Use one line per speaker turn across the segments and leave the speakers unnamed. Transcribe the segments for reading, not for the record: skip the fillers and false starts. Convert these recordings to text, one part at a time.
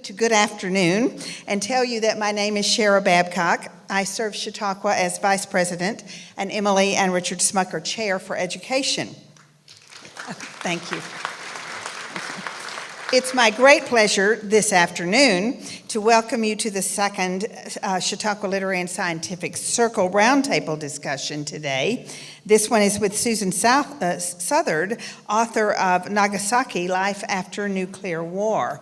to good afternoon and tell you that my name is Shara Babcock. I serve Chautauqua as Vice President and Emily and Richard Smucker Chair for Education. Thank you. It's my great pleasure this afternoon to welcome you to the second Chautauqua Literary and Scientific Circle Roundtable discussion today. This one is with Susan Southard, author of Nagasaki, Life After Nuclear War.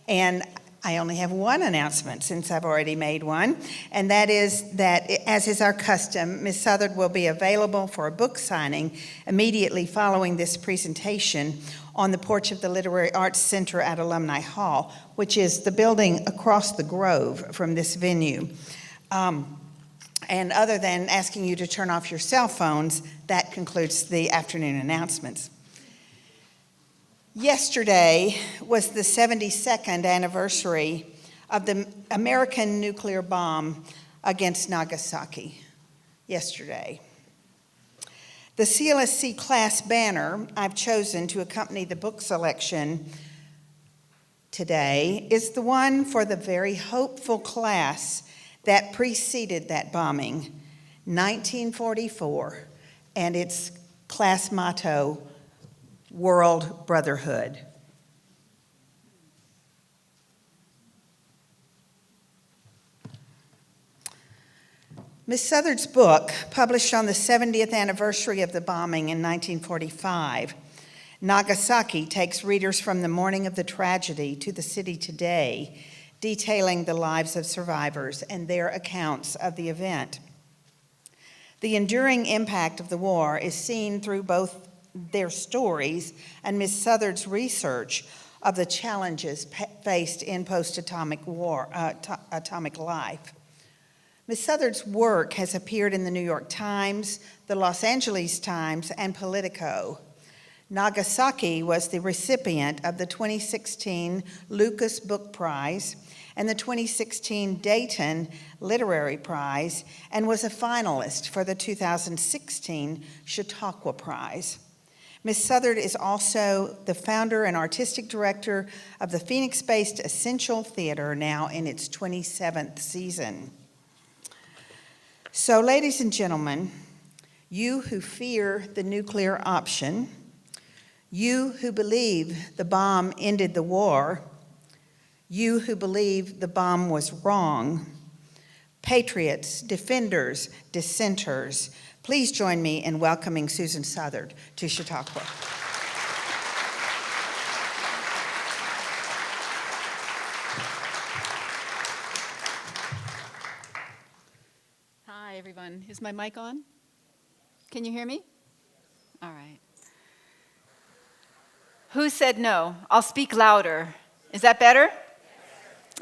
And I only have one announcement since I've already made one, and that is that, as is our custom, Ms. Southard will be available for a book signing immediately following this presentation on the porch of the Literary Arts Center at Alumni Hall, which is the building across the grove from this venue. And other than asking you to turn off your cell phones, that concludes the afternoon announcements. Yesterday was the 72nd anniversary of the American nuclear bomb against Nagasaki. Yesterday. The CLSC class banner I've chosen to accompany the book selection today is the one for the very hopeful class that preceded that bombing, 1944, and its class motto, World Brotherhood. Ms. Southard's book, published on the 70th anniversary of the bombing in 1945, Nagasaki, takes readers from the morning of the tragedy to the city today, detailing the lives of survivors and their accounts of the event. The enduring impact of the war is seen through both their stories and Ms. Southard's research of the challenges faced in post-atomic atomic life. Ms. Southard's work has appeared in the New York Times, the Los Angeles Times, and Politico. Nagasaki was the recipient of the 2016 Lucas Book Prize and the 2016 Dayton Literary Prize, and was a finalist for the 2016 Chautauqua Prize. Ms. Southard is also the founder and artistic director of the Phoenix-based Essential Theater, now in its 27th season. So, ladies and gentlemen, you who fear the nuclear option, you who believe the bomb ended the war, you who believe the bomb was wrong, patriots, defenders, dissenters, please join me in welcoming Susan Southard to Chautauqua.
Hi, everyone. Is my mic on? Can you hear me? All right. Who said no? I'll speak louder. Is that better?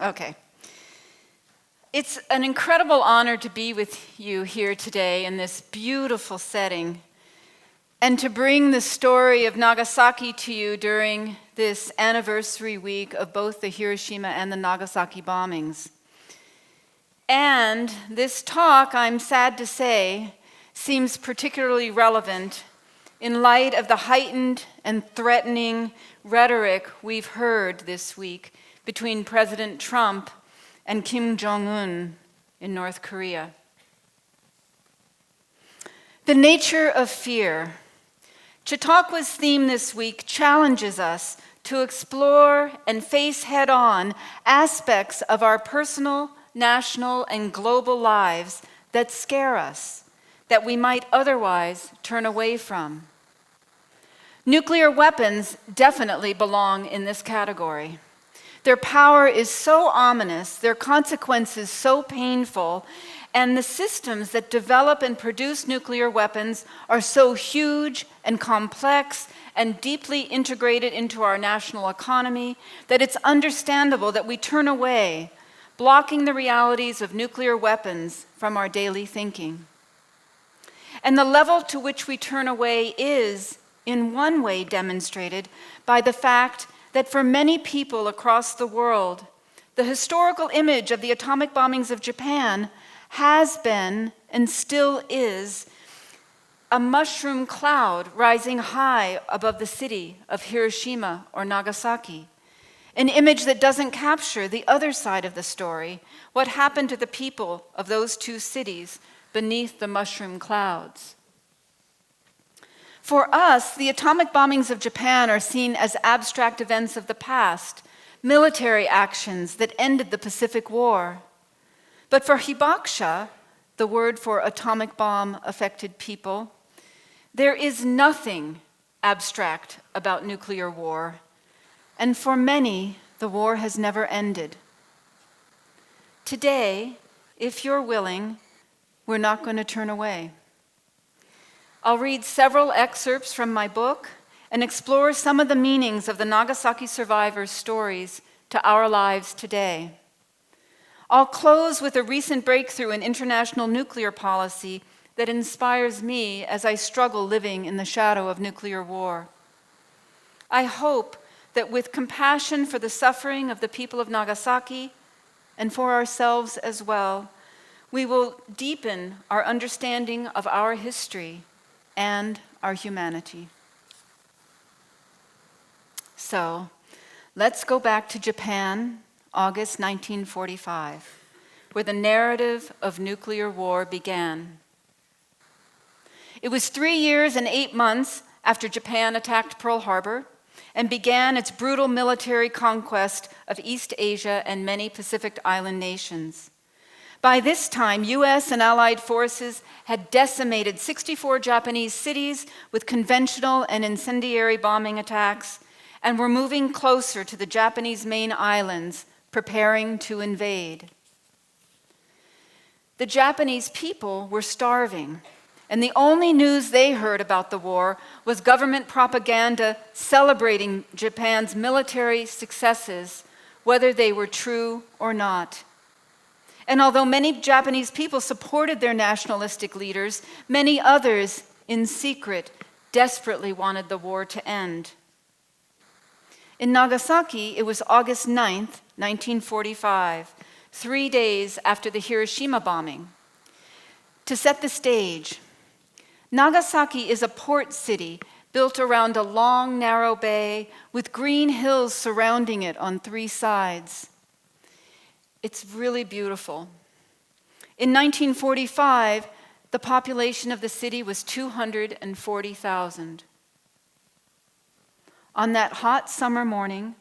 Okay. It's an incredible honor to be with you here today in this beautiful setting and to bring the story of Nagasaki to you during this anniversary week of both the Hiroshima and the Nagasaki bombings. And this talk, I'm sad to say, seems particularly relevant in light of the heightened and threatening rhetoric we've heard this week between President Trump and Kim Jong-un in North Korea. The nature of fear. Chautauqua's theme this week challenges us to explore and face head-on aspects of our personal, national, and global lives that scare us, that we might otherwise turn away from. Nuclear weapons definitely belong in this category. Their power is so ominous, their consequences so painful, and the systems that develop and produce nuclear weapons are so huge and complex and deeply integrated into our national economy that it's understandable that we turn away, blocking the realities of nuclear weapons from our daily thinking. And the level to which we turn away is, in one way, demonstrated by the fact that for many people across the world, the historical image of the atomic bombings of Japan has been and still is a mushroom cloud rising high above the city of Hiroshima or Nagasaki. an image that doesn't capture the other side of the story, what happened to the people of those two cities beneath the mushroom clouds. For us, the atomic bombings of Japan are seen as abstract events of the past, military actions that ended the Pacific War. But for hibakusha, the word for atomic bomb-affected people, there is nothing abstract about nuclear war, and for many, the war has never ended. Today, if you're willing, we're not going to turn away. I'll read several excerpts from my book and explore some of the meanings of the Nagasaki survivors' stories to our lives today. I'll close with a recent breakthrough in international nuclear policy that inspires me as I struggle living in the shadow of nuclear war. I hope that with compassion for the suffering of the people of Nagasaki and for ourselves as well, we will deepen our understanding of our history and our humanity. So, let's go back to Japan, August 1945, where the narrative of nuclear war began. It was 3 years and 8 months after Japan attacked Pearl Harbor and began its brutal military conquest of East Asia and many Pacific Island nations. By this time, US and Allied forces had decimated 64 Japanese cities with conventional and incendiary bombing attacks and were moving closer to the Japanese main islands, preparing to invade. The Japanese people were starving, and the only news they heard about the war was government propaganda celebrating Japan's military successes, whether they were true or not. And although many Japanese people supported their nationalistic leaders, many others, in secret, desperately wanted the war to end. In Nagasaki, it was August 9th, 1945, 3 days after the Hiroshima bombing. To set the stage, Nagasaki is a port city built around a long, narrow bay with green hills surrounding it on 3 sides. It's really beautiful. In 1945, the population of the city was 240,000. On that hot summer morning,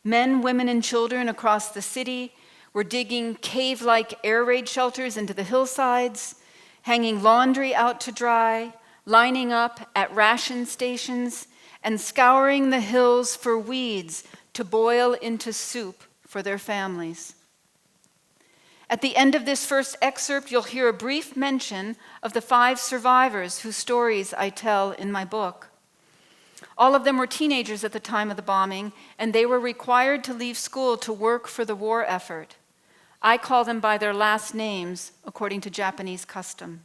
men, women, and children across the city were digging cave-like air raid shelters into the hillsides, hanging laundry out to dry, lining up at ration stations, and scouring the hills for weeds to boil into soup for their families. At the end of this first excerpt, you'll hear a brief mention of the 5 survivors whose stories I tell in my book. All of them were teenagers at the time of the bombing, and they were required to leave school to work for the war effort. I call them by their last names, according to Japanese custom.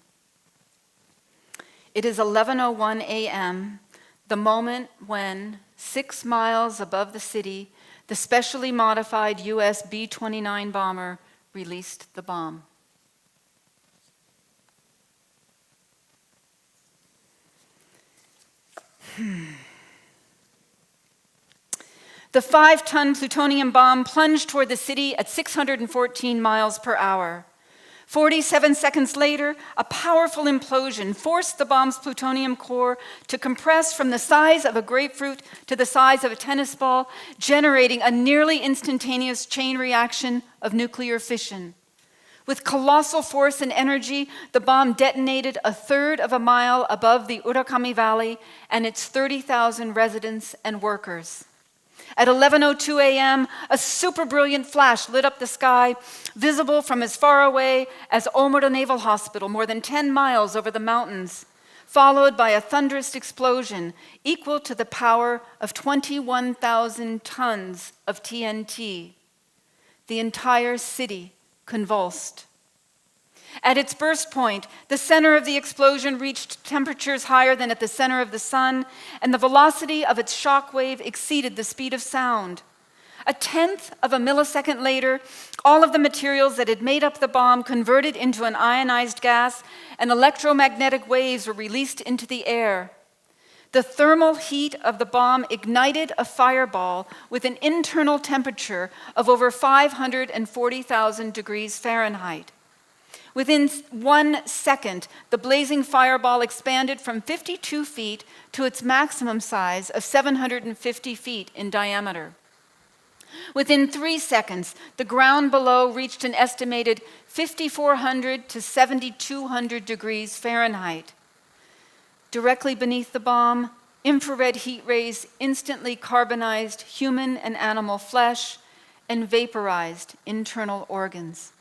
It is 11:01 a.m., the moment when, 6 miles above the city, the specially modified US B-29 bomber released the bomb. The 5-ton plutonium bomb plunged toward the city at 614 miles per hour. 47 seconds later, a powerful implosion forced the bomb's plutonium core to compress from the size of a grapefruit to the size of a tennis ball, generating a nearly instantaneous chain reaction of nuclear fission. With colossal force and energy, the bomb detonated 1/3 of a mile above the Urakami Valley and its 30,000 residents and workers. At 11:02 a.m., a super brilliant flash lit up the sky, visible from as far away as Omura Naval Hospital, more than 10 miles over the mountains, followed by a thunderous explosion equal to the power of 21,000 tons of TNT. The entire city convulsed. At its burst point, the center of the explosion reached temperatures higher than at the center of the sun, and the velocity of its shock wave exceeded the speed of sound. 1/10 of a millisecond later, all of the materials that had made up the bomb converted into an ionized gas, and electromagnetic waves were released into the air. The thermal heat of the bomb ignited a fireball with an internal temperature of over 540,000 degrees Fahrenheit. Within 1 second, the blazing fireball expanded from 52 feet to its maximum size of 750 feet in diameter. Within 3 seconds, the ground below reached an estimated 5,400 to 7,200 degrees Fahrenheit. Directly beneath the bomb, infrared heat rays instantly carbonized human and animal flesh and vaporized internal organs.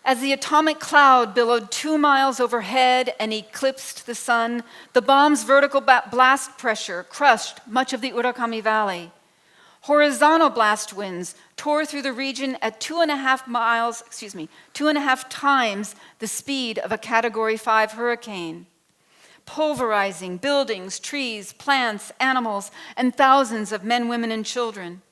As the atomic cloud billowed 2 miles overhead and eclipsed the sun, the bomb's vertical blast pressure crushed much of the Urakami Valley. Horizontal blast winds tore through the region at 2.5 times the speed of a Category 5 hurricane, pulverizing buildings, trees, plants, animals, and thousands of men, women, and children.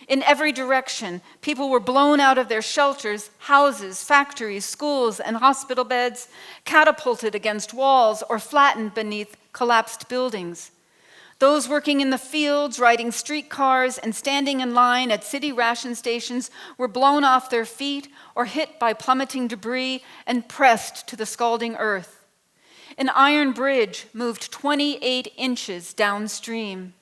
In every direction, people were blown out of their shelters, houses, factories, schools, and hospital beds, catapulted against walls or flattened beneath collapsed buildings. Those working in the fields, riding streetcars, and standing in line at city ration stations were blown off their feet or hit by plummeting debris and pressed to the scalding earth. An iron bridge moved 28 inches downstream.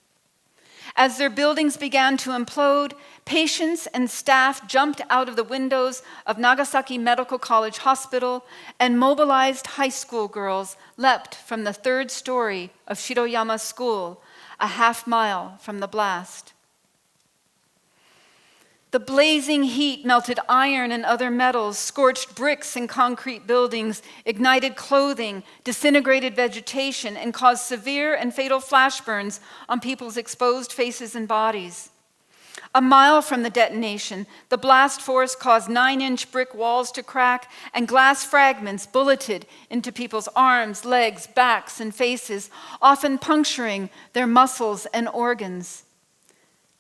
As their buildings began to implode, patients and staff jumped out of the windows of Nagasaki Medical College Hospital, and mobilized high school girls leapt from the 3rd story of Shiroyama School, a half-mile from the blast. The blazing heat melted iron and other metals, scorched bricks and concrete buildings, ignited clothing, disintegrated vegetation, and caused severe and fatal flash burns on people's exposed faces and bodies. A mile from the detonation, the blast force caused 9-inch brick walls to crack, and glass fragments bulleted into people's arms, legs, backs, and faces, often puncturing their muscles and organs.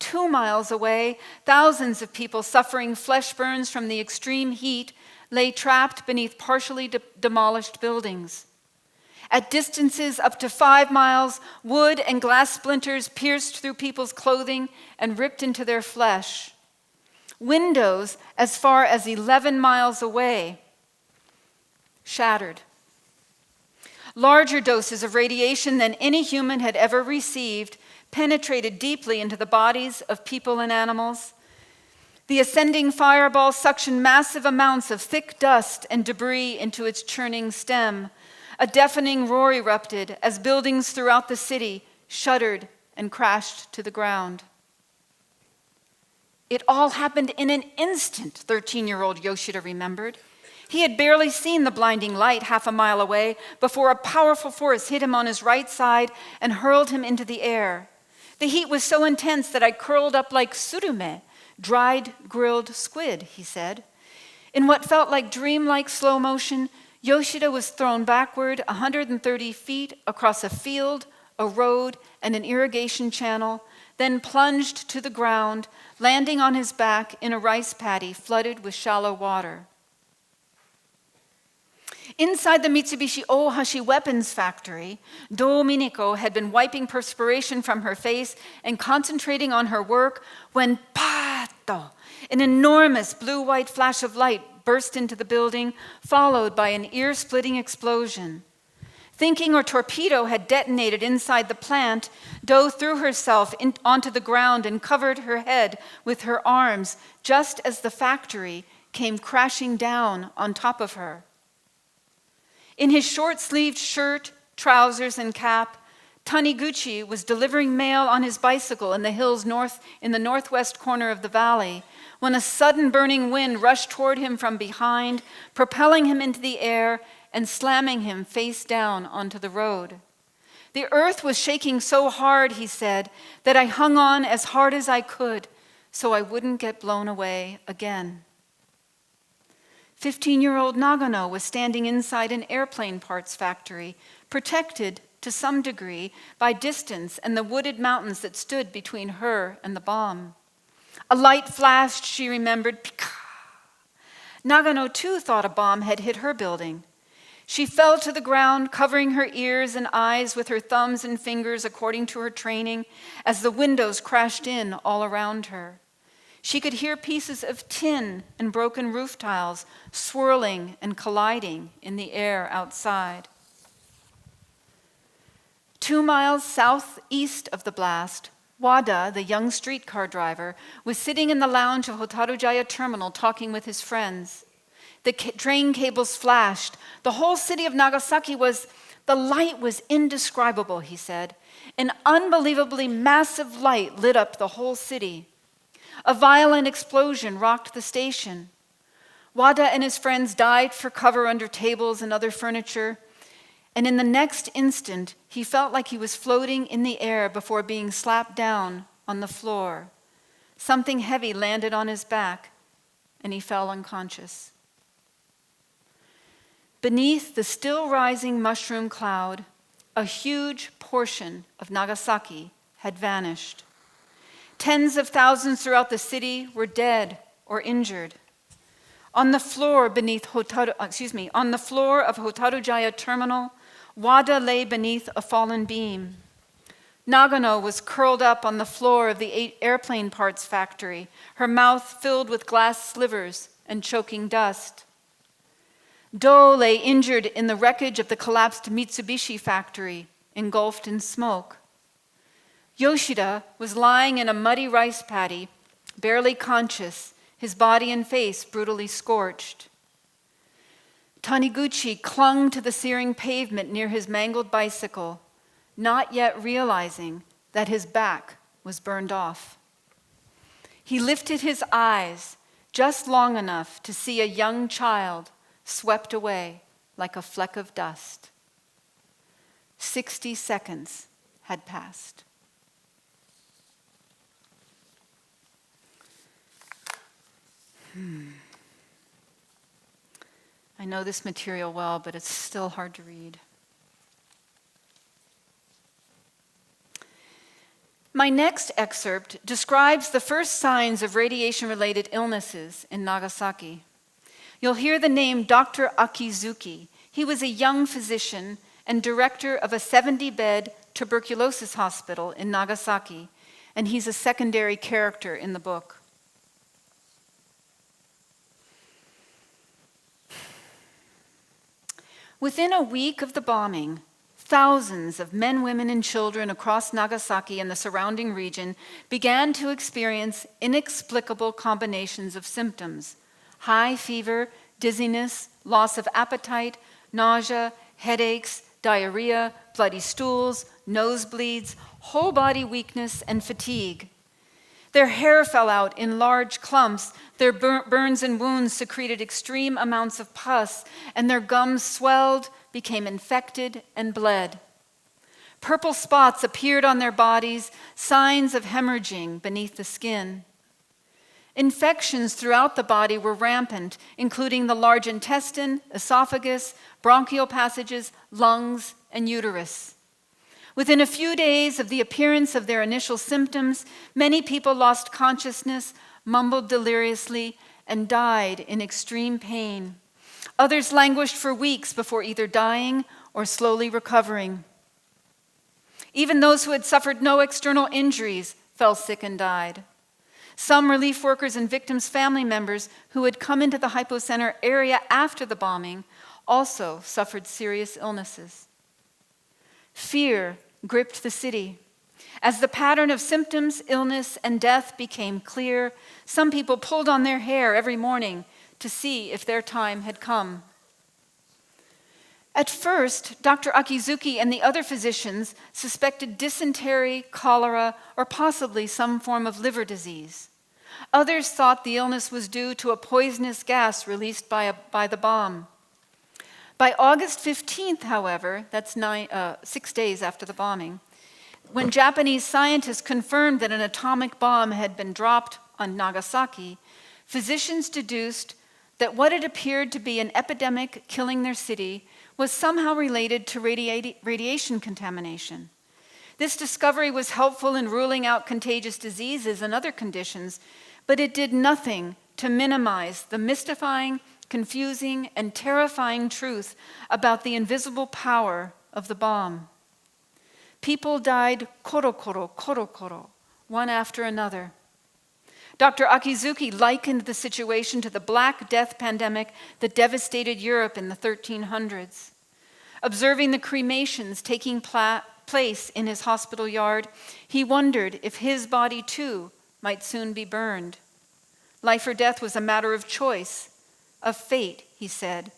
2 miles away, thousands of people suffering flesh burns from the extreme heat lay trapped beneath partially demolished buildings. At distances up to 5 miles, wood and glass splinters pierced through people's clothing and ripped into their flesh. Windows as far as 11 miles away shattered. Larger doses of radiation than any human had ever received penetrated deeply into the bodies of people and animals. The ascending fireball suctioned massive amounts of thick dust and debris into its churning stem. A deafening roar erupted as buildings throughout the city shuddered and crashed to the ground. It all happened in an instant, 13-year-old Yoshida remembered. He had barely seen the blinding light half a mile away before a powerful force hit him on his right side and hurled him into the air. The heat was so intense that I curled up like surume, dried grilled squid, he said. In what felt like dreamlike slow motion, Yoshida was thrown backward 130 feet across a field, a road, and an irrigation channel, then plunged to the ground, landing on his back in a rice paddy flooded with shallow water. Inside the Mitsubishi Ohashi weapons factory, Do Mineko had been wiping perspiration from her face and concentrating on her work when pato, an enormous blue-white flash of light burst into the building, followed by an ear-splitting explosion. Thinking a torpedo had detonated inside the plant, Do threw herself onto the ground and covered her head with her arms just as the factory came crashing down on top of her. In his short-sleeved shirt, trousers, and cap, Taniguchi was delivering mail on his bicycle in the hills in the northwest corner of the valley when a sudden burning wind rushed toward him from behind, propelling him into the air and slamming him face down onto the road. The earth was shaking so hard, he said, that I hung on as hard as I could so I wouldn't get blown away again. 15-year-old Nagano was standing inside an airplane parts factory, protected to some degree by distance and the wooded mountains that stood between her and the bomb. A light flashed, she remembered. Pika! Nagano too thought a bomb had hit her building. She fell to the ground, covering her ears and eyes with her thumbs and fingers according to her training, as the windows crashed in all around her. She could hear pieces of tin and broken roof tiles swirling and colliding in the air outside. 2 miles southeast of the blast, Wada, the young streetcar driver, was sitting in the lounge of Hotarujaya Terminal talking with his friends. The train cables flashed. The whole city of Nagasaki the light was indescribable, he said. An unbelievably massive light lit up the whole city. A violent explosion rocked the station. Wada and his friends dived for cover under tables and other furniture. And in the next instant, he felt like he was floating in the air before being slapped down on the floor. Something heavy landed on his back, and he fell unconscious. Beneath the still rising mushroom cloud, a huge portion of Nagasaki had vanished. Tens of thousands throughout the city were dead or injured. On the floor of Hotarujaya Terminal, Wada lay beneath a fallen beam. Nagano was curled up on the floor of the airplane parts factory, her mouth filled with glass slivers and choking dust. Do lay injured in the wreckage of the collapsed Mitsubishi factory, engulfed in smoke. Yoshida was lying in a muddy rice paddy, barely conscious, his body and face brutally scorched. Taniguchi clung to the searing pavement near his mangled bicycle, not yet realizing that his back was burned off. He lifted his eyes just long enough to see a young child swept away like a fleck of dust. 60 seconds had passed. I know this material well, but it's still hard to read. My next excerpt describes the first signs of radiation-related illnesses in Nagasaki. You'll hear the name Dr. Akizuki. He was a young physician and director of a 70-bed tuberculosis hospital in Nagasaki, and he's a secondary character in the book. Within a week of the bombing, thousands of men, women, and children across Nagasaki and the surrounding region began to experience inexplicable combinations of symptoms: high fever, dizziness, loss of appetite, nausea, headaches, diarrhea, bloody stools, nosebleeds, whole body weakness, and fatigue. Their hair fell out in large clumps, their burns and wounds secreted extreme amounts of pus, and their gums swelled, became infected, and bled. Purple spots appeared on their bodies, signs of hemorrhaging beneath the skin. Infections throughout the body were rampant, including the large intestine, esophagus, bronchial passages, lungs, and uterus. Within a few days of the appearance of their initial symptoms, many people lost consciousness, mumbled deliriously, and died in extreme pain. Others languished for weeks before either dying or slowly recovering. Even those who had suffered no external injuries fell sick and died. Some relief workers and victims' family members who had come into the hypocenter area after the bombing also suffered serious illnesses. Fear gripped the city. As the pattern of symptoms, illness, and death became clear, some people pulled on their hair every morning to see if their time had come. At first, Dr. Akizuki and the other physicians suspected dysentery, cholera, or possibly some form of liver disease. Others thought the illness was due to a poisonous gas released by the bomb. By August 15th, however, that's 6 days after the bombing, when Japanese scientists confirmed that an atomic bomb had been dropped on Nagasaki, physicians deduced that what had appeared to be an epidemic killing their city was somehow related to radiation contamination. This discovery was helpful in ruling out contagious diseases and other conditions, but it did nothing to minimize the mystifying confusing, and terrifying truth about the invisible power of the bomb. People died koro, one after another. Dr. Akizuki likened the situation to the Black Death pandemic that devastated Europe in the 1300s. Observing the cremations taking place in his hospital yard, he wondered if his body too might soon be burned. Life or death was a matter of choice, of fate, he said,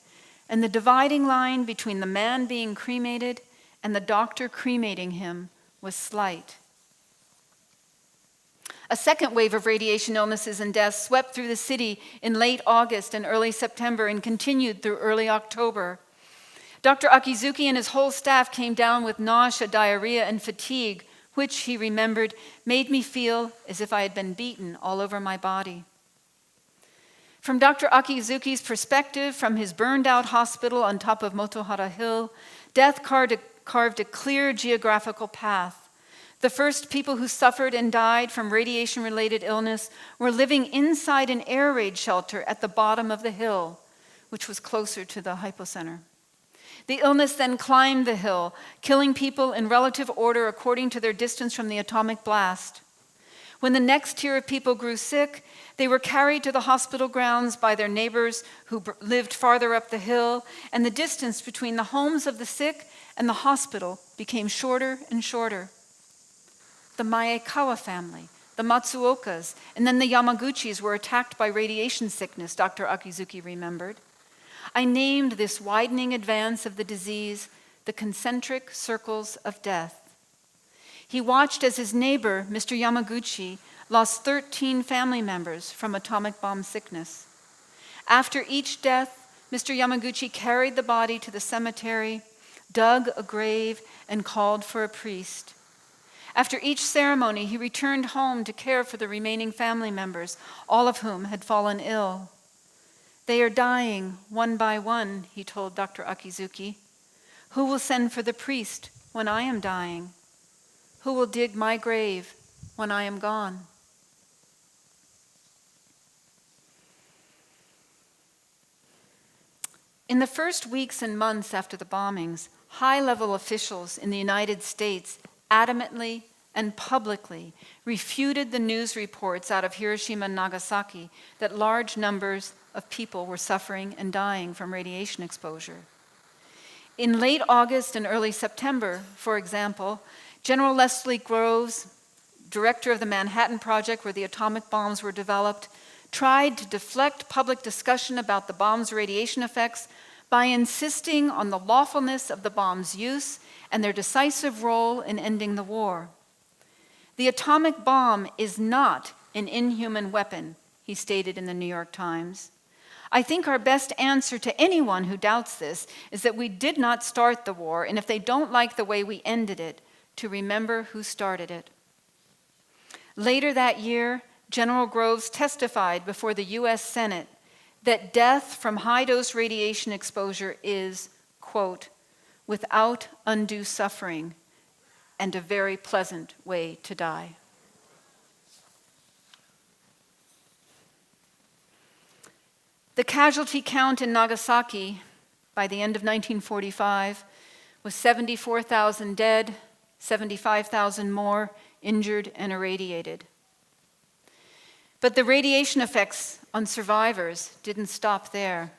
and the dividing line between the man being cremated and the doctor cremating him was slight. A second wave of radiation illnesses and deaths swept through the city in late August and early September and continued through early October. Dr. Akizuki and his whole staff came down with nausea, diarrhea, and fatigue, which, he remembered, made me feel as if I had been beaten all over my body. From Dr. Akizuki's perspective, from his burned-out hospital on top of Motohara Hill, death carved a clear geographical path. The first people who suffered and died from radiation-related illness were living inside an air raid shelter at the bottom of the hill, which was closer to the hypocenter. The illness then climbed the hill, killing people in relative order according to their distance from the atomic blast. When the next tier of people grew sick, they were carried to the hospital grounds by their neighbors who lived farther up the hill, and the distance between the homes of the sick and the hospital became shorter and shorter. The Maekawa family, the Matsuokas, and then the Yamaguchis were attacked by radiation sickness, Dr. Akizuki remembered. I named this widening advance of the disease the concentric circles of death. He watched as his neighbor, Mr. Yamaguchi, lost 13 family members from atomic bomb sickness. After each death, Mr. Yamaguchi carried the body to the cemetery, dug a grave, and called for a priest. After each ceremony, he returned home to care for the remaining family members, all of whom had fallen ill. They are dying one by one, he told Dr. Akizuki. Who will send for the priest when I am dying? Who will dig my grave when I am gone? In the first weeks and months after the bombings, high-level officials in the United States adamantly and publicly refuted the news reports out of Hiroshima and Nagasaki that large numbers of people were suffering and dying from radiation exposure. In late August and early September, for example, General Leslie Groves, director of the Manhattan Project where the atomic bombs were developed, tried to deflect public discussion about the bomb's radiation effects by insisting on the lawfulness of the bomb's use and their decisive role in ending the war. The atomic bomb is not an inhuman weapon, he stated in the New York Times. I think our best answer to anyone who doubts this is that we did not start the war, and if they don't like the way we ended it, to remember who started it. Later that year, General Groves testified before the U.S. Senate that death from high-dose radiation exposure is, quote, without undue suffering and a very pleasant way to die. The casualty count in Nagasaki by the end of 1945 was 74,000 dead, 75,000 more injured and irradiated. But the radiation effects on survivors didn't stop there.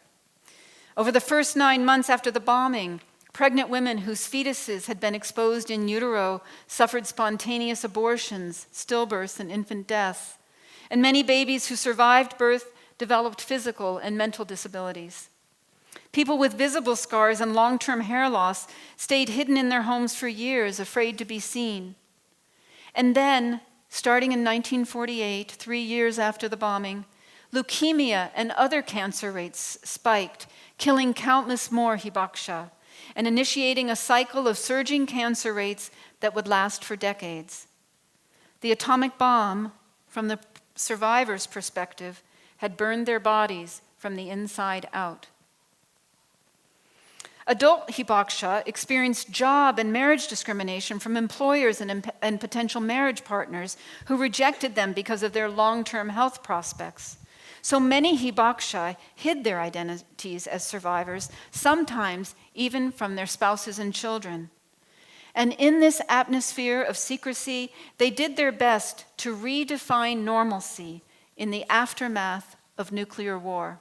Over the first 9 months after the bombing, pregnant women whose fetuses had been exposed in utero suffered spontaneous abortions, stillbirths, and infant deaths. And many babies who survived birth developed physical and mental disabilities. People with visible scars and long-term hair loss stayed hidden in their homes for years, afraid to be seen. And then, starting in 1948, 3 years after the bombing, leukemia and other cancer rates spiked, killing countless more hibakusha, and initiating a cycle of surging cancer rates that would last for decades. The atomic bomb, from the survivors' perspective, had burned their bodies from the inside out. Adult hibakusha experienced job and marriage discrimination from employers and potential marriage partners who rejected them because of their long-term health prospects. So many hibakusha hid their identities as survivors, sometimes even from their spouses and children. And in this atmosphere of secrecy, they did their best to redefine normalcy in the aftermath of nuclear war.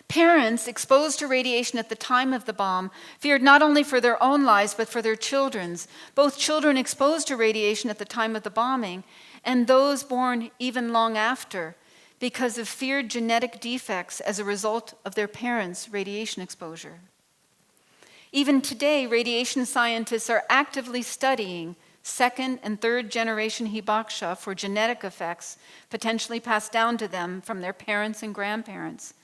Parents exposed to radiation at the time of the bomb feared not only for their own lives, but for their children's. Both children exposed to radiation at the time of the bombing and those born even long after, because of feared genetic defects as a result of their parents' radiation exposure. Even today, radiation scientists are actively studying second and third generation hibakusha for genetic effects potentially passed down to them from their parents and grandparents,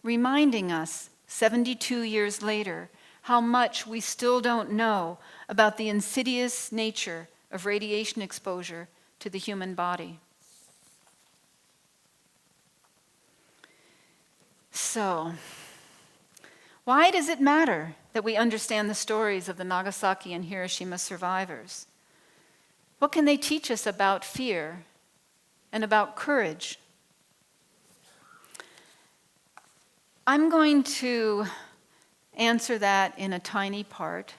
reminding us 72 years later how much we still don't know about the insidious nature of radiation exposure to the human body. So, why does it matter that we understand the stories of the Nagasaki and Hiroshima survivors? What can they teach us about fear and about courage? I'm going to answer that in a tiny part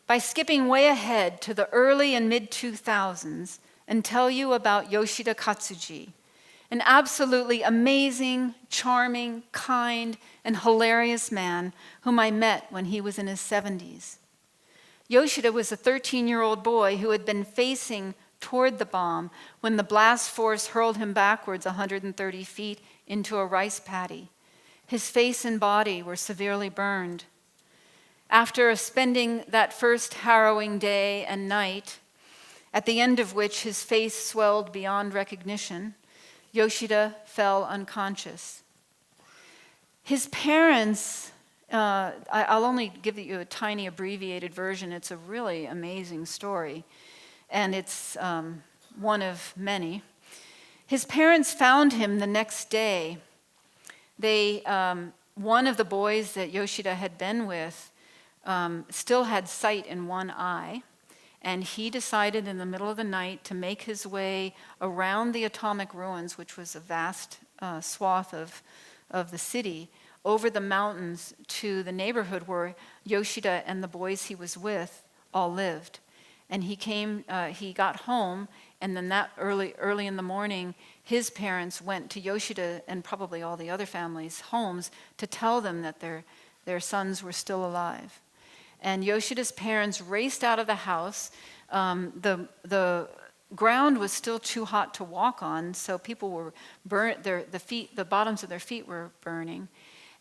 by skipping way ahead to the early and mid-2000s and tell you about Yoshida Katsuji, an absolutely amazing, charming, kind, and hilarious man whom I met when he was in his 70s. Yoshida was a 13-year-old boy who had been facing toward the bomb when the blast force hurled him backwards 130 feet into a rice paddy. His face and body were severely burned. After spending that first harrowing day and night, at the end of which his face swelled beyond recognition, Yoshida fell unconscious. His parents, I'll only give you a tiny abbreviated version. It's a really amazing story, and it's one of many. His parents found him the next day. One of the boys that Yoshida had been with still had sight in one eye, and he decided in the middle of the night to make his way around the atomic ruins, which was a vast swath of the city, over the mountains to the neighborhood where Yoshida and the boys he was with all lived. And he got home, and then that early in the morning, his parents went to Yoshida and probably all the other families' homes to tell them that their sons were still alive. And Yoshida's parents raced out of the house. The ground was still too hot to walk on, so people were burnt. The bottoms of their feet were burning.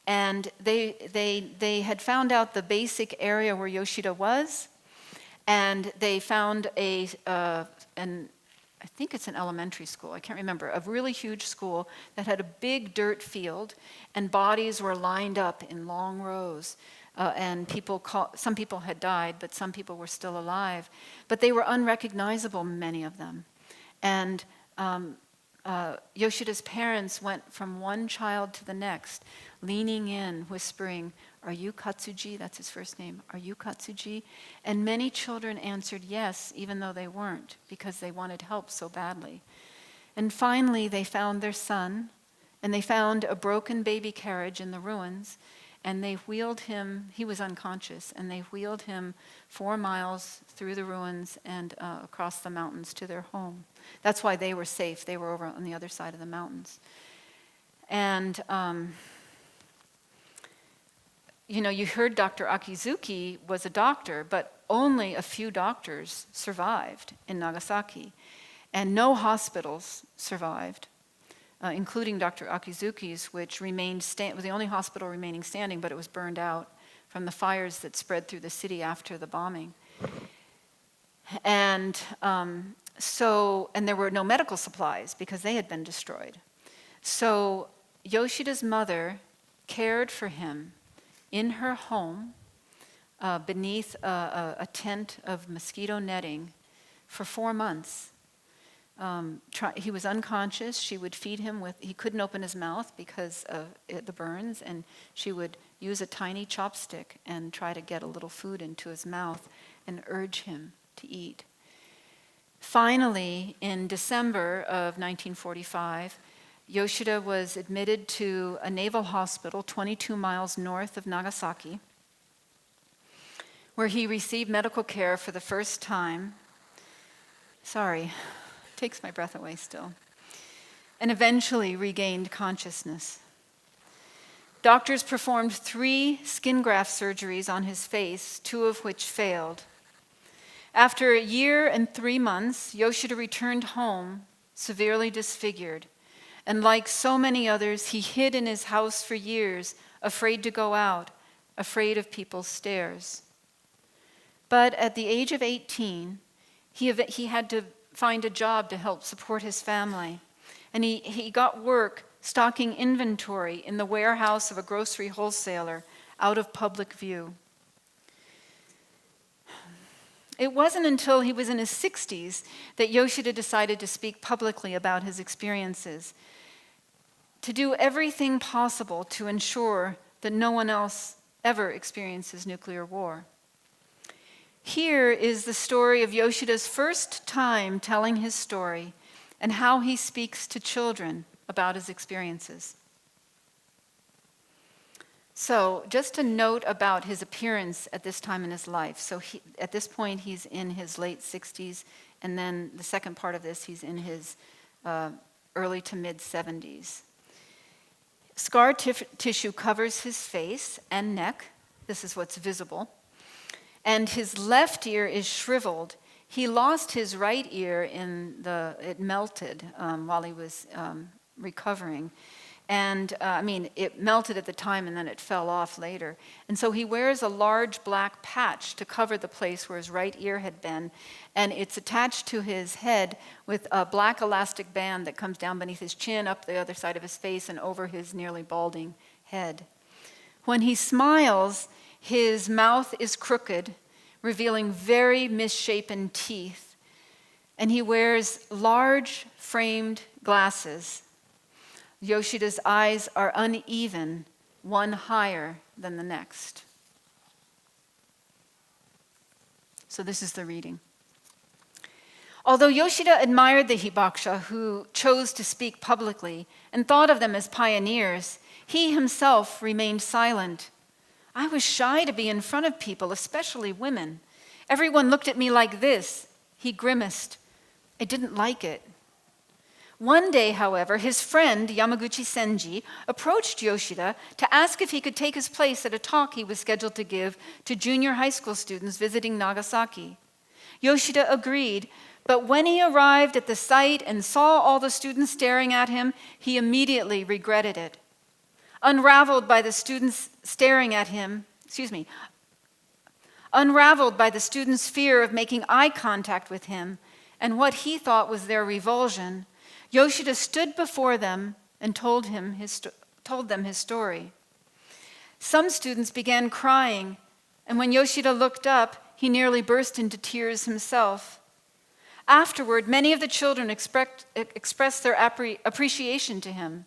And they had found out the basic area where Yoshida was, and they found I think it's an elementary school, I can't remember, a really huge school that had a big dirt field, and bodies were lined up in long rows. And some people had died, but some people were still alive. But they were unrecognizable, many of them. And Yoshida's parents went from one child to the next, leaning in, whispering, "Are you Katsuji?" That's his first name. "Are you Katsuji?" And many children answered yes, even though they weren't, because they wanted help so badly. And finally, they found their son, and they found a broken baby carriage in the ruins, and they wheeled him, he was unconscious, and they wheeled him 4 miles through the ruins and across the mountains to their home. That's why they were safe. They were over on the other side of the mountains. And, you heard Dr. Akizuki was a doctor, but only a few doctors survived in Nagasaki, and no hospitals survived. Including Dr. Akizuki's, which was the only hospital remaining standing, but it was burned out from the fires that spread through the city after the bombing. And there were no medical supplies because they had been destroyed. So Yoshida's mother cared for him in her home beneath a tent of mosquito netting for 4 months. He was unconscious. She would feed him he couldn't open his mouth because of the burns, and she would use a tiny chopstick and try to get a little food into his mouth and urge him to eat. Finally, in December of 1945, Yoshida was admitted to a naval hospital 22 miles north of Nagasaki, where he received medical care for the first time. Sorry, takes my breath away still. And eventually regained consciousness. Doctors performed 3 skin graft surgeries on his face, 2 of which failed. After a year and 3 months, Yoshida returned home, severely disfigured. And like so many others, he hid in his house for years, afraid to go out, afraid of people's stares. But at the age of 18, he had to find a job to help support his family. And he got work stocking inventory in the warehouse of a grocery wholesaler out of public view. It wasn't until he was in his 60s that Yoshida decided to speak publicly about his experiences, to do everything possible to ensure that no one else ever experiences nuclear war. Here is the story of Yoshida's first time telling his story and how he speaks to children about his experiences. So, just a note about his appearance at this time in his life. So, at this point, he's in his late 60s, and then the second part of this, he's in his early to mid 70s. Scar tissue covers his face and neck. This is what's visible. And his left ear is shriveled. He lost his right ear it melted while he was recovering. And it melted at the time and then it fell off later. And so he wears a large black patch to cover the place where his right ear had been. And it's attached to his head with a black elastic band that comes down beneath his chin, up the other side of his face, and over his nearly balding head. When he smiles, his mouth is crooked, revealing very misshapen teeth. And he wears large framed glasses. Yoshida's eyes are uneven, one higher than the next. So this is the reading. Although Yoshida admired the hibakusha who chose to speak publicly and thought of them as pioneers, he himself remained silent. I was shy to be in front of people, especially women. Everyone looked at me like this. He grimaced. I didn't like it. One day, however, his friend Yamaguchi Senji approached Yoshida to ask if he could take his place at a talk he was scheduled to give to junior high school students visiting Nagasaki. Yoshida agreed, but when he arrived at the site and saw all the students staring at him, he immediately regretted it. Unraveled by the students' fear of making eye contact with him and what he thought was their revulsion, Yoshida stood before them and told them his story. Some students began crying, and when Yoshida looked up, he nearly burst into tears himself. Afterward, many of the children expressed their appreciation to him.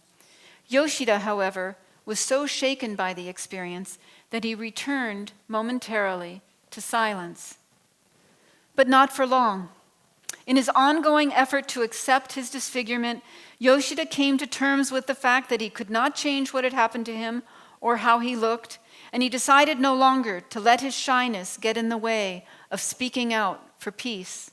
Yoshida, however, was so shaken by the experience that he returned momentarily to silence. But not for long. In his ongoing effort to accept his disfigurement, Yoshida came to terms with the fact that he could not change what had happened to him or how he looked, and he decided no longer to let his shyness get in the way of speaking out for peace.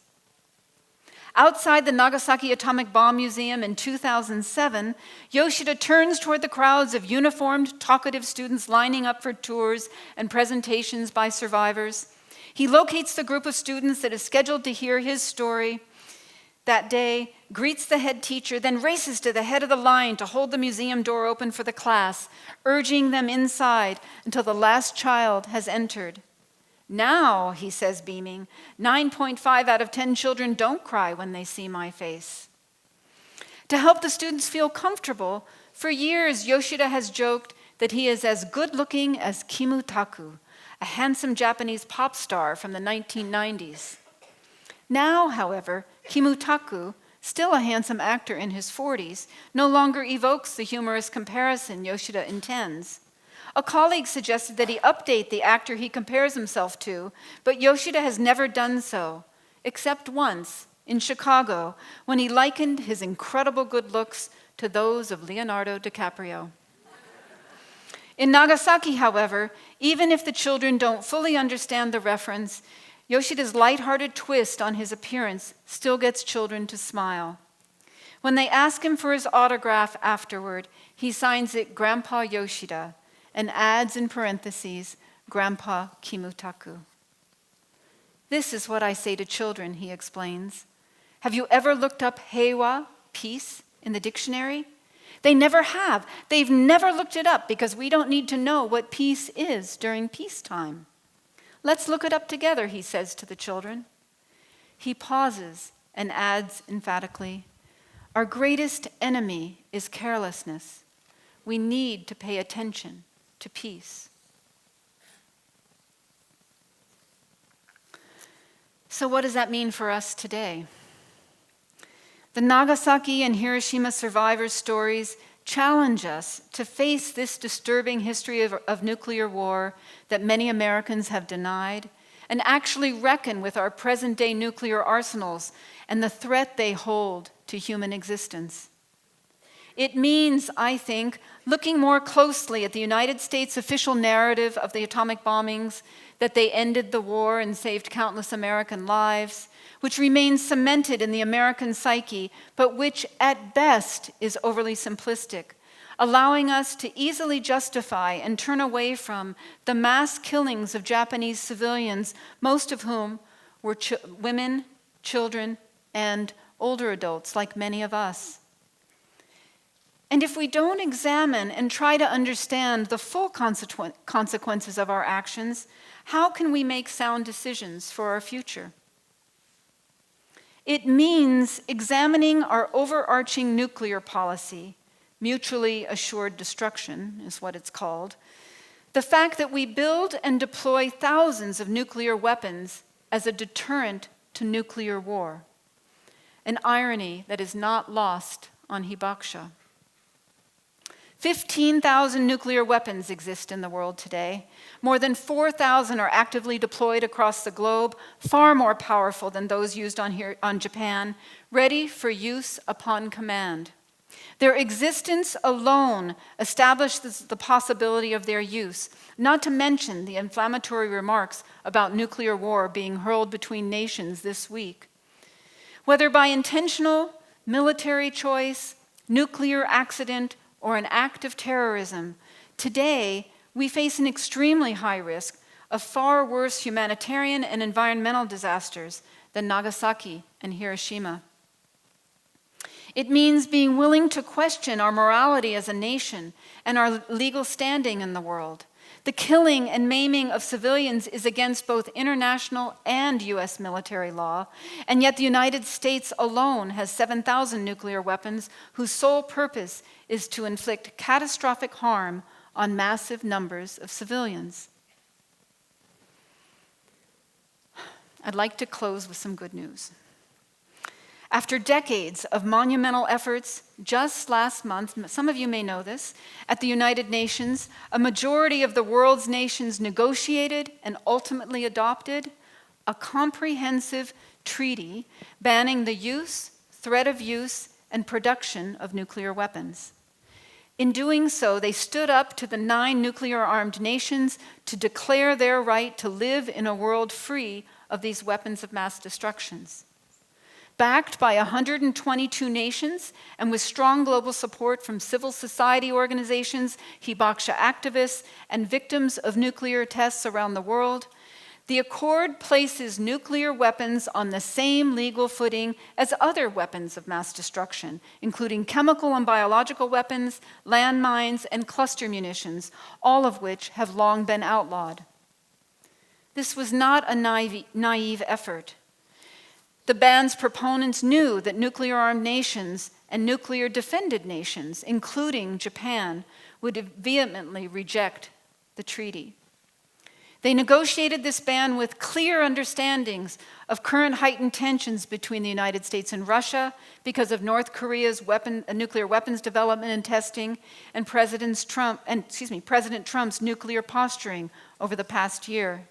Outside the Nagasaki Atomic Bomb Museum in 2007, Yoshida turns toward the crowds of uniformed, talkative students lining up for tours and presentations by survivors. He locates the group of students that is scheduled to hear his story that day, greets the head teacher, then races to the head of the line to hold the museum door open for the class, urging them inside until the last child has entered. Now, he says, beaming, 9.5 out of 10 children don't cry when they see my face. To help the students feel comfortable, for years Yoshida has joked that he is as good-looking as Kimutaku, a handsome Japanese pop star from the 1990s. Now, however, Kimutaku, still a handsome actor in his 40s, no longer evokes the humorous comparison Yoshida intends. A colleague suggested that he update the actor he compares himself to, but Yoshida has never done so, except once in Chicago, when he likened his incredible good looks to those of Leonardo DiCaprio. In Nagasaki, however, even if the children don't fully understand the reference, Yoshida's lighthearted twist on his appearance still gets children to smile. When they ask him for his autograph afterward, he signs it Grandpa Yoshida and adds in parentheses, Grandpa Kimutaku. This is what I say to children, he explains. Have you ever looked up heiwa, peace, in the dictionary? They never have. They've never looked it up because we don't need to know what peace is during peacetime. Let's look it up together, he says to the children. He pauses and adds emphatically, our greatest enemy is carelessness. We need to pay attention to peace. So what does that mean for us today? The Nagasaki and Hiroshima survivors' stories challenge us to face this disturbing history of nuclear war that many Americans have denied and actually reckon with our present-day nuclear arsenals and the threat they hold to human existence. It means, I think, looking more closely at the United States official narrative of the atomic bombings, that they ended the war and saved countless American lives, which remains cemented in the American psyche, but which at best is overly simplistic, allowing us to easily justify and turn away from the mass killings of Japanese civilians, most of whom were women, children, and older adults like many of us. And if we don't examine and try to understand the full consequences of our actions, how can we make sound decisions for our future? It means examining our overarching nuclear policy, mutually assured destruction is what it's called, the fact that we build and deploy thousands of nuclear weapons as a deterrent to nuclear war, an irony that is not lost on hibakusha. 15,000 nuclear weapons exist in the world today. More than 4,000 are actively deployed across the globe, far more powerful than those used on Japan, ready for use upon command. Their existence alone establishes the possibility of their use, not to mention the inflammatory remarks about nuclear war being hurled between nations this week. Whether by intentional military choice, nuclear accident, or an act of terrorism, today we face an extremely high risk of far worse humanitarian and environmental disasters than Nagasaki and Hiroshima. It means being willing to question our morality as a nation and our legal standing in the world. The killing and maiming of civilians is against both international and U.S. military law, and yet the United States alone has 7,000 nuclear weapons whose sole purpose is to inflict catastrophic harm on massive numbers of civilians. I'd like to close with some good news. After decades of monumental efforts, just last month, some of you may know this, at the United Nations, a majority of the world's nations negotiated and ultimately adopted a comprehensive treaty banning the use, threat of use, and production of nuclear weapons. In doing so, they stood up to the 9 nuclear-armed nations to declare their right to live in a world free of these weapons of mass destruction. Backed by 122 nations and with strong global support from civil society organizations, hibakusha activists, and victims of nuclear tests around the world, the accord places nuclear weapons on the same legal footing as other weapons of mass destruction, including chemical and biological weapons, landmines, and cluster munitions, all of which have long been outlawed. This was not a naive effort. The ban's proponents knew that nuclear-armed nations and nuclear-defended nations, including Japan, would vehemently reject the treaty. They negotiated this ban with clear understandings of current heightened tensions between the United States and Russia because of North Korea's nuclear weapons development and testing, and President Trump's nuclear posturing over the past year.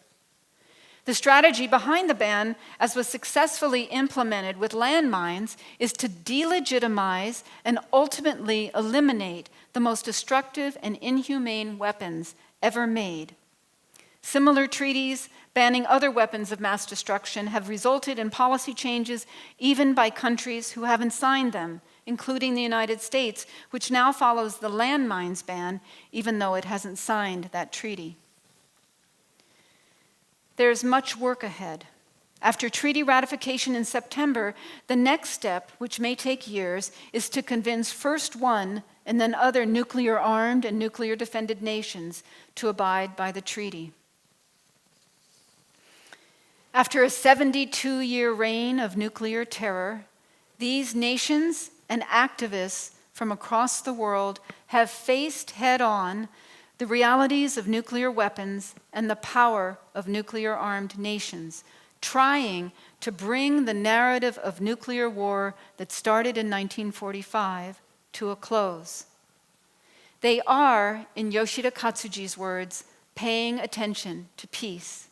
The strategy behind the ban, as was successfully implemented with landmines, is to delegitimize and ultimately eliminate the most destructive and inhumane weapons ever made. Similar treaties banning other weapons of mass destruction have resulted in policy changes even by countries who haven't signed them, including the United States, which now follows the landmines ban, even though it hasn't signed that treaty. There's much work ahead. After treaty ratification in September, the next step, which may take years, is to convince first one and then other nuclear-armed and nuclear-defended nations to abide by the treaty. After a 72-year reign of nuclear terror, these nations and activists from across the world have faced head-on the realities of nuclear weapons and the power of nuclear-armed nations, trying to bring the narrative of nuclear war that started in 1945 to a close. They are, in Yoshida Katsuji's words, paying attention to peace.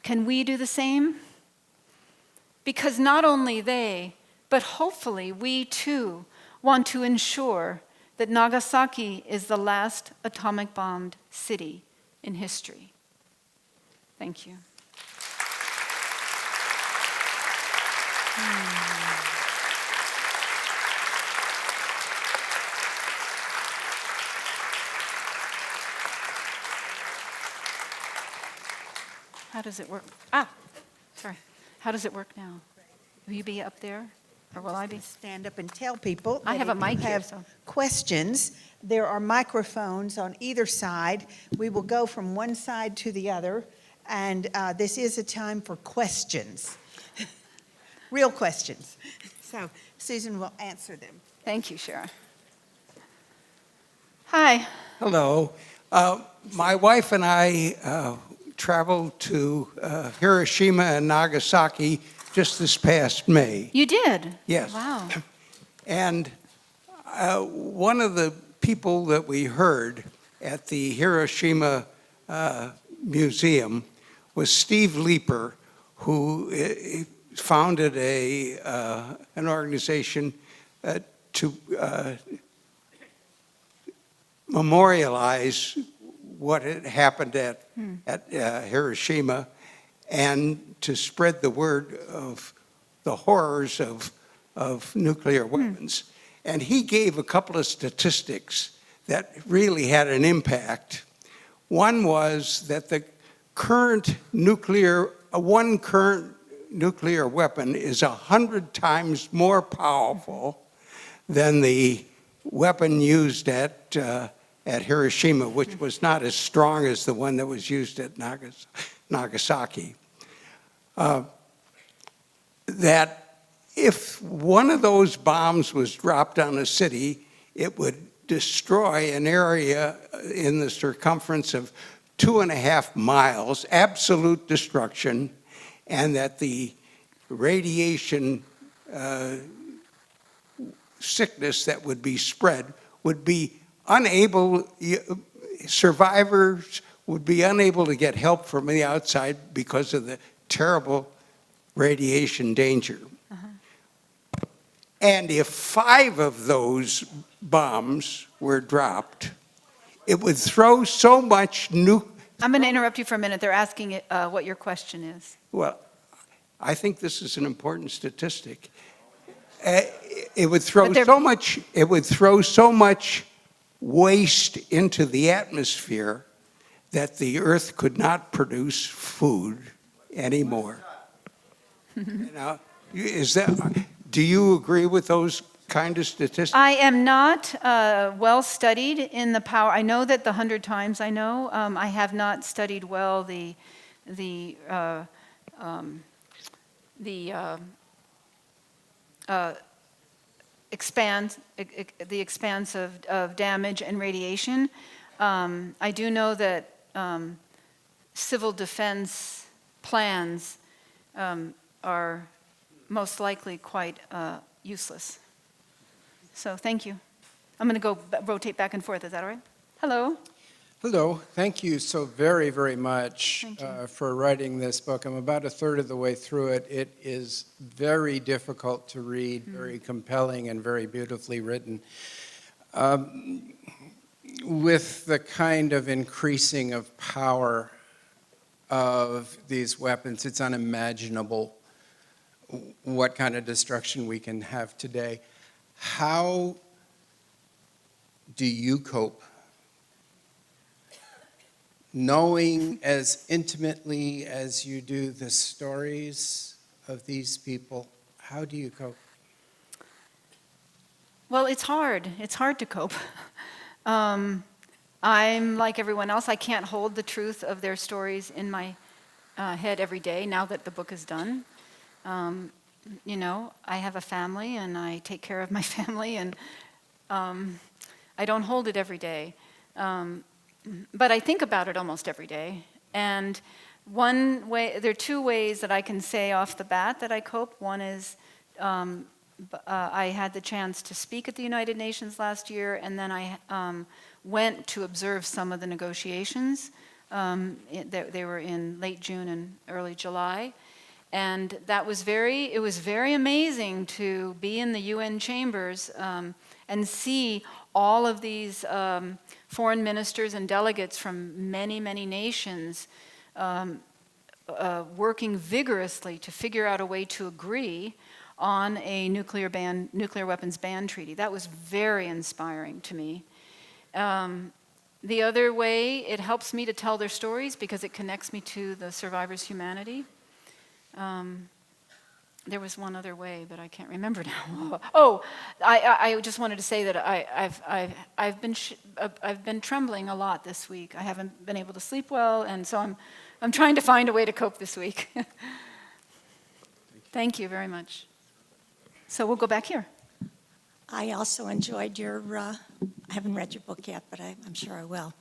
Can we do the same? Because not only they, but hopefully we too want to ensure that Nagasaki is the last atomic-bombed city in history. Thank you. How does it work? Sorry. How does it work now? Will you be up there? Or will I be?
Stand up and tell people.
I have a mic here,
have
so.
questions. There are microphones on either side. We will go from one side to the other, and this is a time for questions. Real questions. So Susan will answer them.
Thank you, Sharon. Hi.
Hello. My wife and I traveled to Hiroshima and Nagasaki just this past May.
You did?
Yes.
Wow.
And one of the people that we heard at the Hiroshima Museum was Steve Leeper, who founded an organization to memorialize what had happened at Hiroshima and to spread the word of the horrors of nuclear weapons. And he gave a couple of statistics that really had an impact. One was that the current nuclear weapon is 100 times more powerful than the weapon used at Hiroshima, which was not as strong as the one that was used at Nagasaki. That if one of those bombs was dropped on a city, it would destroy an area in the circumference of 2.5 miles, absolute destruction, and that the radiation sickness that would be spread would be survivors would be unable to get help from the outside because of the terrible radiation danger. And if 5 of those bombs were dropped, it would throw so much
I'm going to interrupt you for a minute. They're asking what your question is.
Well, I think this is an important statistic. It would throw so much waste into the atmosphere that the earth could not produce food anymore. Now, do you agree with those kind of statistics?
I am not well studied in the power. I know that the 100 times I know. I have not studied well the expanse of damage and radiation. I do know that civil defense plans are most likely quite useless. So thank you. I'm going to go rotate back and forth. Is that all right? Hello.
Hello, thank you so very, very much
Thank you.
for writing this book. I'm about a third of the way through it. It is very difficult to read, very compelling, and very beautifully written. With the kind of increasing of power of these weapons, it's unimaginable what kind of destruction we can have today. How do you cope? Knowing as intimately as you do the stories of these people, how do you cope?
Well, it's hard. It's hard to cope. I'm like everyone else. I can't hold the truth of their stories in my head every day now that the book is done. You know, I have a family and I take care of my family, and I don't hold it every day. But I think about it almost every day. And one way, there are two ways that I can say off the bat that I cope. One is I had the chance to speak at the United Nations last year, and then I went to observe some of the negotiations. They were in late June and early July. And it was very amazing to be in the UN chambers and see all of these foreign ministers and delegates from many, many nations working vigorously to figure out a way to agree on a nuclear weapons ban treaty. That was very inspiring to me. The other way, it helps me to tell their stories because it connects me to the survivors' humanity. There was one other way, but I can't remember now. Oh, I just wanted to say that I've been trembling a lot this week. I haven't been able to sleep well, and so I'm trying to find a way to cope this week. Thank you very much. So we'll go back here.
I also enjoyed your, I haven't read your book yet, but I'm sure I will.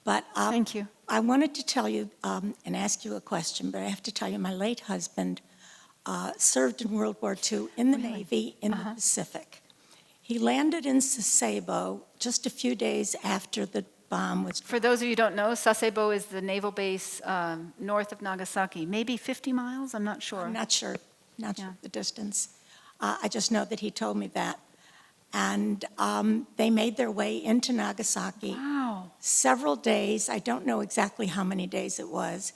But
Thank you.
I wanted to tell you and ask you a question, but I have to tell you my late husband served in World War II in the Navy in the Pacific. He landed in Sasebo just a few days after the bomb was.
For those of you who don't know, Sasebo is the naval base north of Nagasaki. Maybe 50 miles? I'm not sure.
I'm not sure the distance. I just know that he told me that. And they made their way into Nagasaki.
Wow.
Several days, I don't know exactly how many days it was,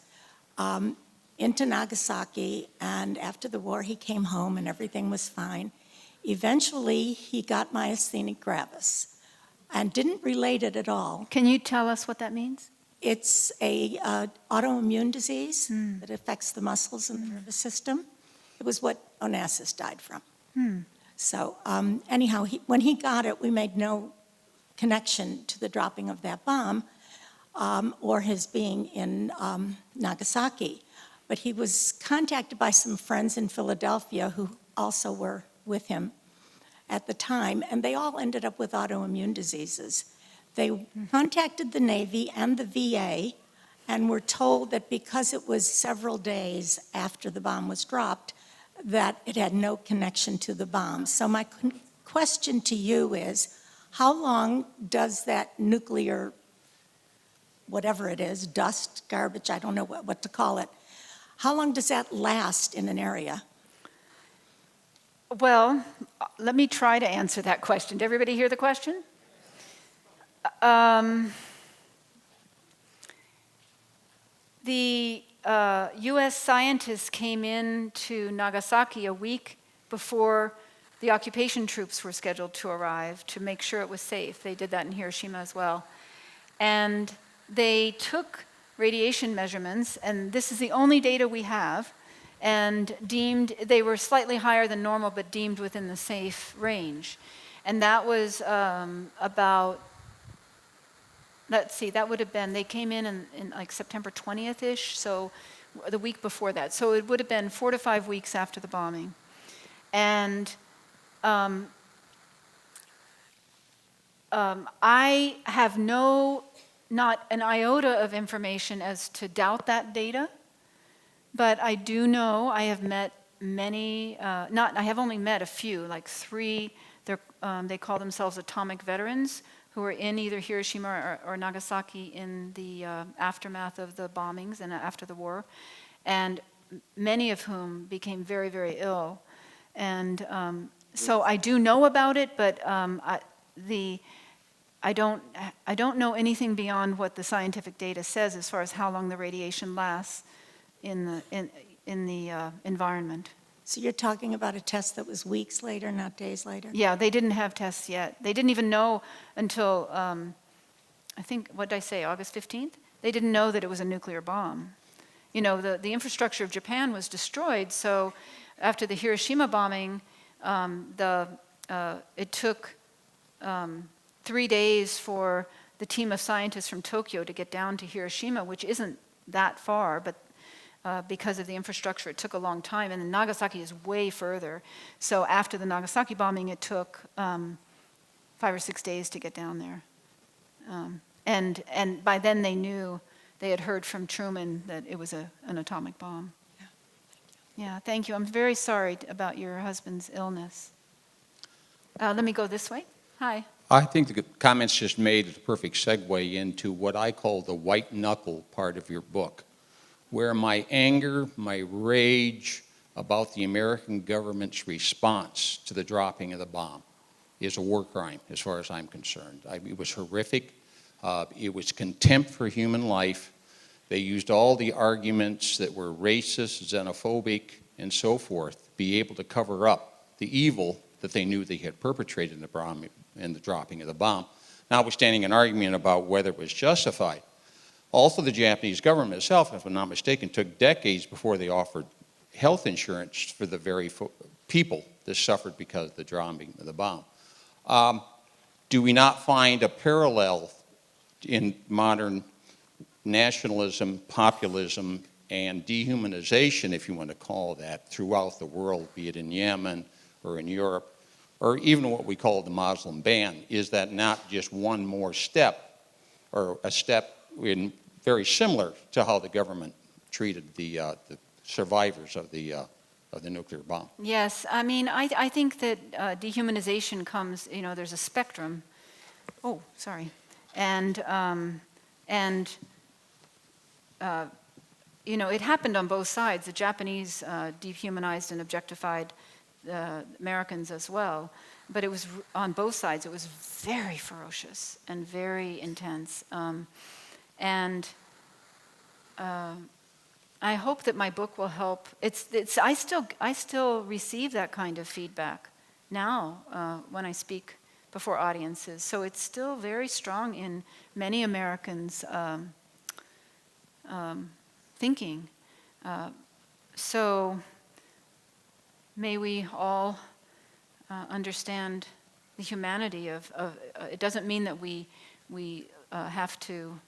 into Nagasaki, and after the war he came home and everything was fine. Eventually he got myasthenia gravis and didn't relate it at all.
Can you tell us what that means?
It's a autoimmune disease that affects the muscles and the nervous system. It was what Onassis died from. So anyhow, when he got it, we made no connection to the dropping of that bomb or his being in Nagasaki. But he was contacted by some friends in Philadelphia who also were with him at the time, and they all ended up with autoimmune diseases. They contacted the Navy and the VA and were told that because it was several days after the bomb was dropped, that it had no connection to the bomb. So my question to you is, how long does that nuclear, whatever it is, dust, garbage, I don't know what to call it, how long does that last in an area?
Well, let me try to answer that question. Did everybody hear the question? The U.S. scientists came in to Nagasaki a week before the occupation troops were scheduled to arrive to make sure it was safe. They did that in Hiroshima as well. And they took radiation measurements, and this is the only data we have, and deemed they were slightly higher than normal, but deemed within the safe range. And that was about, let's see, that would have been, they came in like September 20th-ish, so the week before that. So it would have been 4 to 5 weeks after the bombing. And I have not an iota of information as to doubt that data, but I do know I have met many, I have only met a few, like 3, they call themselves atomic veterans, who were in either Hiroshima or Nagasaki in the aftermath of the bombings and after the war, and many of whom became very, very ill. And so I do know about it, but I don't know anything beyond what the scientific data says as far as how long the radiation lasts in the environment.
So you're talking about a test that was weeks later, not days later?
Yeah, they didn't have tests yet. They didn't even know until, I think, what did I say, August 15th? They didn't know that it was a nuclear bomb. You know, the infrastructure of Japan was destroyed, so after the Hiroshima bombing, it took 3 days for the team of scientists from Tokyo to get down to Hiroshima, which isn't that far, but because of the infrastructure, it took a long time, and then Nagasaki is way further. So after the Nagasaki bombing, it took 5 or 6 days to get down there. And by then they knew, they had heard from Truman that it was an atomic bomb. Yeah, thank you. I'm very sorry about your husband's illness. Let me go this way. Hi.
I think the comments just made is a perfect segue into what I call the white knuckle part of your book, where my anger, my rage about the American government's response to the dropping of the bomb is a war crime, as far as I'm concerned. It was horrific. It was contempt for human life. They used all the arguments that were racist, xenophobic, and so forth, to be able to cover up the evil that they knew they had perpetrated in the dropping of the bomb, notwithstanding an argument about whether it was justified. Also, the Japanese government itself, if I'm not mistaken, took decades before they offered health insurance for the very people that suffered because of the dropping of the bomb. Do we not find a parallel in modern nationalism, populism, and dehumanization, if you want to call it that, throughout the world, be it in Yemen or in Europe, or even what we call the Muslim ban? Is that not just one more step, or a step in very similar to how the government treated the survivors of the nuclear bomb?
Yes, I mean, I think that dehumanization comes, you know, there's a spectrum. Oh, sorry. And you know, it happened on both sides. The Japanese dehumanized and objectified Americans as well. But it was on both sides. It was very ferocious and very intense. I hope that my book will help. I still receive that kind of feedback now when I speak before audiences. So it's still very strong in many Americans' thinking. So may we all understand the humanity of it doesn't mean that we have to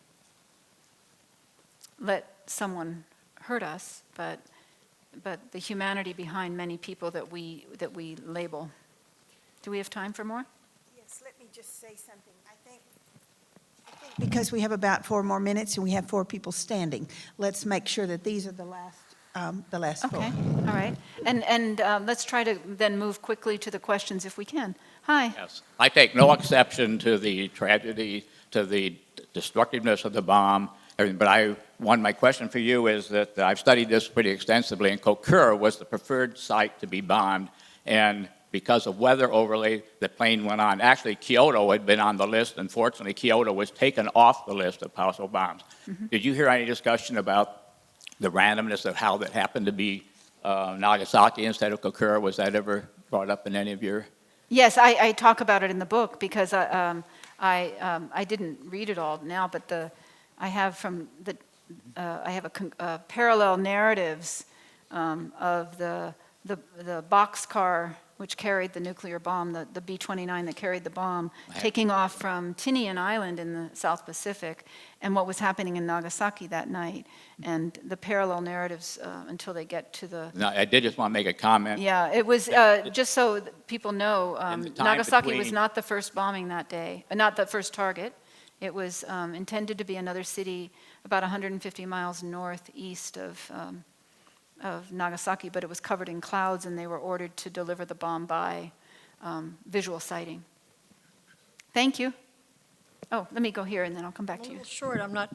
let someone hurt us, but the humanity behind many people that we label. Do we have time for more?
Yes, let me just say something. I think because we have about 4 more minutes and we have 4 people standing, let's make sure that these are the last 4.
Okay, all right. And let's try to then move quickly to the questions if we can. Hi.
Yes, I take no exception to the tragedy, to the destructiveness of the bomb. But my question for you is that I've studied this pretty extensively, and Kokura was the preferred site to be bombed, and because of weather overlay, the plane went on. Actually, Kyoto had been on the list. Unfortunately, Kyoto was taken off the list of possible bombs. Mm-hmm. Did you hear any discussion about the randomness of how that happened to be Nagasaki instead of Kokura? Was that ever brought up in any of your?
Yes, I talk about it in the book because I didn't read it all now, but I have a parallel narratives of the boxcar which carried the nuclear bomb, the B-29 that carried the bomb, taking off from Tinian Island in the South Pacific, and what was happening in Nagasaki that night, and the parallel narratives until they get to the...
No, I did just want to make a comment.
Yeah, it was, just so people know, Nagasaki was not the first bombing that day, not the first target. It was intended to be another city about 150 miles northeast of Nagasaki, but it was covered in clouds, and they were ordered to deliver the bomb by visual sighting. Thank you. Oh, let me go here and then I'll come back
I'm a
to you.
little short, I'm not,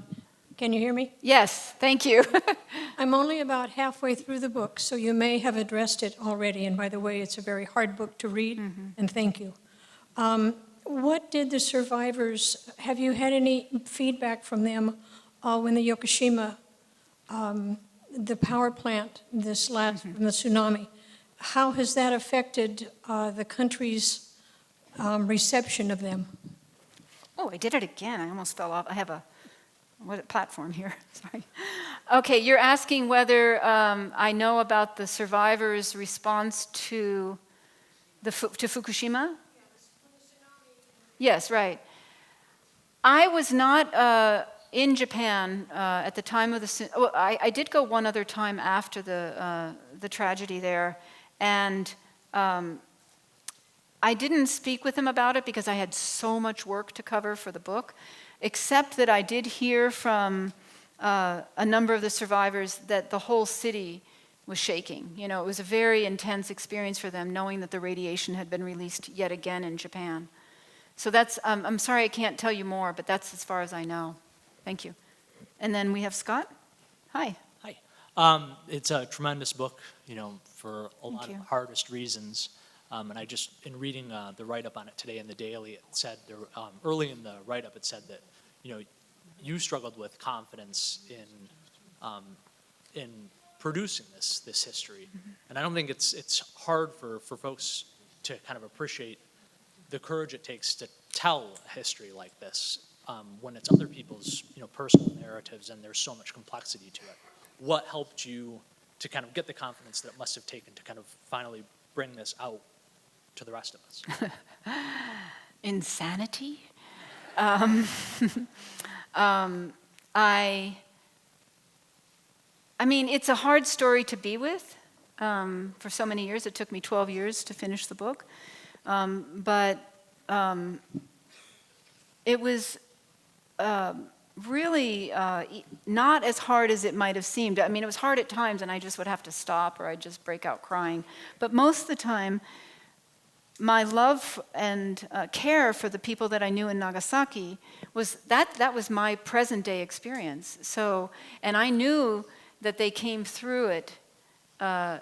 can you hear me?
Yes, thank you.
I'm only about halfway through the book, so you may have addressed it already, and by the way, it's a very hard book to read, and thank you. What did the survivors, have you had any feedback from them when the Yokoshima, the power plant, this last, from the tsunami, how has that affected the country's reception of them?
Oh, I did it again. I almost fell off. I have a platform here. Sorry. Okay, you're asking whether I know about the survivors' response to to Fukushima? Yes, right. I was not in Japan at the time of the. Well, I did go one other time after the tragedy there, and I didn't speak with them about it because I had so much work to cover for the book, except that I did hear from a number of the survivors that the whole city was shaking. You know, it was a very intense experience for them, knowing that the radiation had been released yet again in Japan. So that's, I'm sorry I can't tell you more, but that's as far as I know. Thank you. And then we have Scott. Hi.
Hi. It's a tremendous book, you know, for a lot
you.
of hardest reasons. And I just, in reading the write-up on it today in the Daily, it said, there, early in the write-up, it said that, you know, you struggled with confidence in producing this history.
Mm-hmm.
And I don't think it's hard for folks to kind of appreciate the courage it takes to tell a history like this when it's other people's, you know, personal narratives and there's so much complexity to it. What helped you to kind of get the confidence that it must have taken to kind of finally bring this out to the rest of us?
Insanity. I mean, it's a hard story to be with. For so many years, it took me 12 years to finish the book. But it was really not as hard as it might have seemed. I mean, it was hard at times, and I just would have to stop or I'd just break out crying. But most of the time, my love and care for the people that I knew in Nagasaki was that was my present day experience. So, and I knew that they came through it, and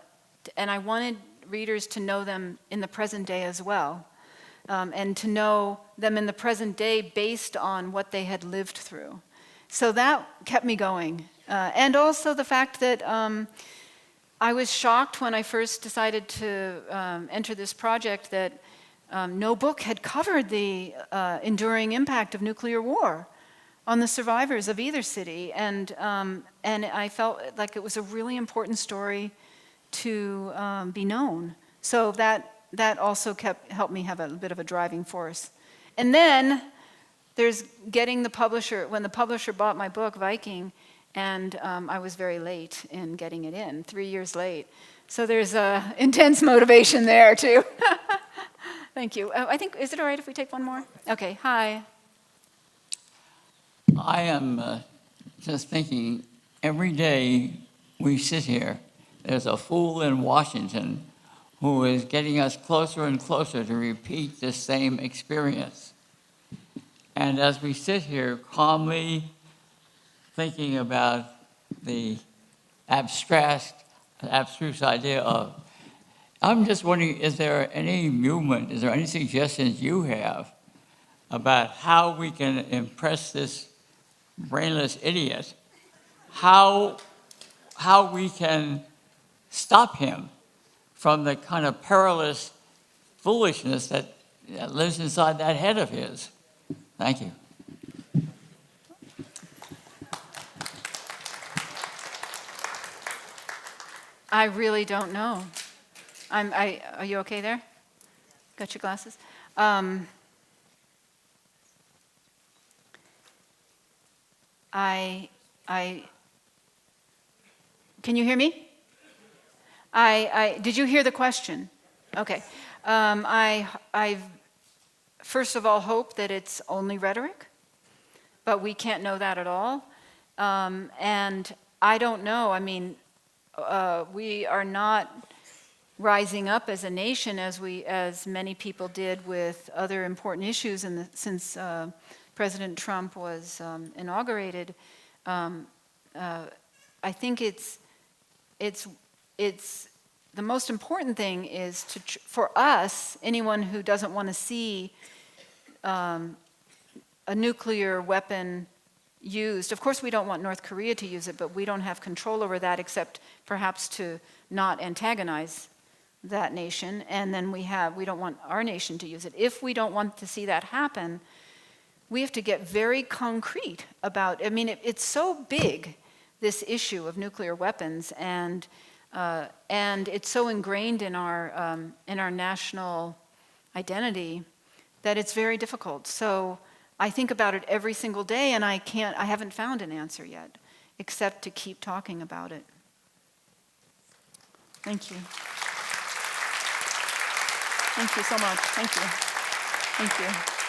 I wanted readers to know them in the present day as well, and to know them in the present day based on what they had lived through. So that kept me going, and also the fact that I was shocked when I first decided to enter this project that no book had covered the enduring impact of nuclear war on the survivors of either city, and I felt like it was a really important story to be known. So that also helped me have a bit of a driving force. And then there's getting the publisher. When the publisher bought my book, Viking, and I was very late in getting it in, 3 years late. So there's intense motivation there too. Thank you. I think, is it all right if we take one more? Okay, hi.
I am just thinking, every day we sit here, there's a fool in Washington who is getting us closer and closer to repeat the same experience. And as we sit here calmly thinking about the abstruse idea of, I'm just wondering, is there any movement, is there any suggestions you have about how we can impress this brainless idiot, how we can stop him from the kind of perilous foolishness that lives inside that head of his? Thank you.
I really don't know. Are you okay there? Got your glasses? Can you hear me? Did you hear the question? Okay. I first of all hope that it's only rhetoric, but we can't know that at all. And I don't know. I mean, we are not rising up as a nation as many people did with other important issues since President Trump was inaugurated, I think it's the most important thing is for us, anyone who doesn't want to see a nuclear weapon used. Of course, we don't want North Korea to use it, but we don't have control over that except perhaps to not antagonize that nation. And then we don't want our nation to use it. If we don't want to see that happen, we have to get very concrete about, I mean, it's so big, this issue of nuclear weapons, and it's so ingrained in our national identity that it's very difficult. So I think about it every single day, and I haven't found an answer yet, except to keep talking about it. Thank you. Thank you so much. Thank you. Thank you.